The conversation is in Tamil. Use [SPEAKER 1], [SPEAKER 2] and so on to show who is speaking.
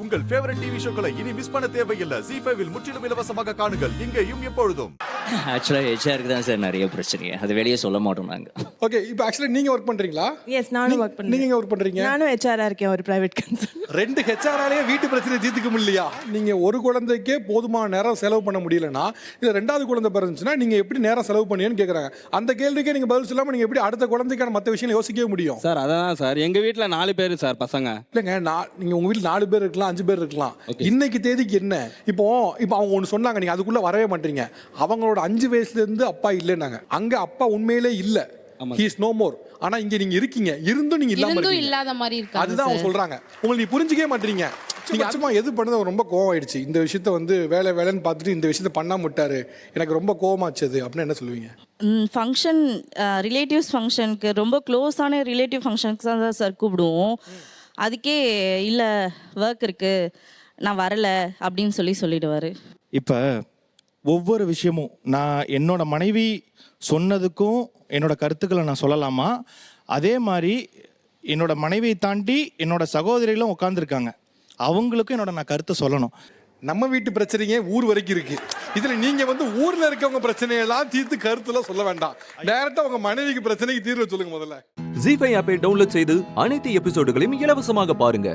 [SPEAKER 1] உங்கள் ஃபேவரட் டிவி ஷோக்களை இனி மிஸ் பண்ண தேவையில்லை. ZEE5 இல் முற்றிலும் இலவசமாக காணுங்கள். இங்கேயும் எப்பொழுதும்.
[SPEAKER 2] ஆக்சுவலாக ஹெச்ஆருக்கு தான் சார் நிறைய பிரச்சனை, அது வெளியே சொல்ல மாட்டோம் நாங்கள்.
[SPEAKER 3] ஓகே, இப்போ ஆக்சுவலி நீங்க ஒர்க் பண்றீங்களா?
[SPEAKER 4] எஸ், நானும் ஒர்க் பண்றேன்.
[SPEAKER 3] நீங்க எங்க ஒர்க் பண்றீங்க?
[SPEAKER 4] நானும் ஹெச்ஆரா இருக்கேன் ஒரு பிரைவேட் கன்சர்ன்.
[SPEAKER 3] 2 ஹெச்ஆராலே வீட்டு பிரச்சனை தீர்த்துக்க முடியலையா? நீங்க ஒரு குழந்தைக்கே போதுமான நேரம் செலவு பண்ண முடியலனா, இல்ல 2வது குழந்தை பிறந்துச்சுன்னா நீங்க எப்படி நேரம் செலவு பண்ணுவீங்கன்னு கேக்குறாங்க. அந்த கேள்விக்கே நீங்க பதில் சொல்லாம நீங்க எப்படி அடுத்த குழந்தைக்கான மற்ற விஷயங்களை யோசிக்கவே முடியும்?
[SPEAKER 5] சார் அதான் சார், எங்க வீட்டில் 4 பேர் சார் பசங்க.
[SPEAKER 3] இல்லைங்க, நீங்க உங்க வீட்டில் 4 பேர் இருக்கலாம், 5 பேர் இருக்கலாம். இன்னைக்கு தேதிக்கு என்ன இப்போ அவங்க ஒன்று சொன்னாங்க, நீங்க அதுக்குள்ள வரவே மாட்டீங்க. அவங்களோட 5 வயசுல இருந்து அப்பா இல்லைன்னாங்க. அங்க அப்பா உண்மையிலே இல்ல, he is no more. ஆனா இங்க நீங்க இருக்கீங்க, இருந்தும் நீங்க
[SPEAKER 6] இல்லாத மாதிரி இருக்கு.
[SPEAKER 3] அதுதான் அவங்க சொல்றாங்க. உங்களுக்கு நீ புரிஞ்சிக்கவே மாட்டீங்க. நீங்க சும்மா எது பண்ணது ரொம்ப கோவம் ஆயிடுச்சு, இந்த விஷயத்த வந்து வேலைன்னு பார்த்துட்டு இந்த விஷயத்த பண்ணாம விட்டாரு, எனக்கு ரொம்ப கோவமாச்சது அப்படின்னு என்ன சொல்லுவீங்க?
[SPEAKER 7] ஃபங்க்ஷன், ரிலேட்டிவ்ஸ் ஃபங்க்ஷனுக்கு, ரொம்ப க்ளோஸான ரிலேட்டிவ் ஃபங்க்ஷனுக்கு தான் சார் கூப்பிடுவோம். அதுக்கே இல்லை ஒர்க் இருக்கு நான் வரலை அப்படின்னு சொல்லிடுவார்.
[SPEAKER 8] இப்போ ஒவ்வொரு விஷயமும் நான் என்னோட மனைவி சொன்னதுக்கும் என்னோட கருத்துக்களை நான் சொல்லலாமா? அதே மாதிரி என்னோட மனைவியை தாண்டி என்னோட சகோதரிகளும் உட்காந்துருக்காங்க, அவங்களுக்கும் என்னோட நான் கருத்தை சொல்லணும்.
[SPEAKER 3] நம்ம வீட்டு பிரச்சனையே ஊர் வரைக்கும் இருக்கு. இதுல நீங்க வந்து ஊர்ல இருக்கவங்க பிரச்சனையெல்லாம் தீர்த்து கருத்துலாம் சொல்ல வேண்டாம். டைரக்டா உங்க மனைவிக்கு பிரச்சனைக்கு தீர்வு சொல்லுங்க முதல்ல.
[SPEAKER 9] ZEE5 ஆப்பை டவுன்லோட் செய்து அனைத்து எபிசோடுகளையும் இலவசமாக பாருங்க.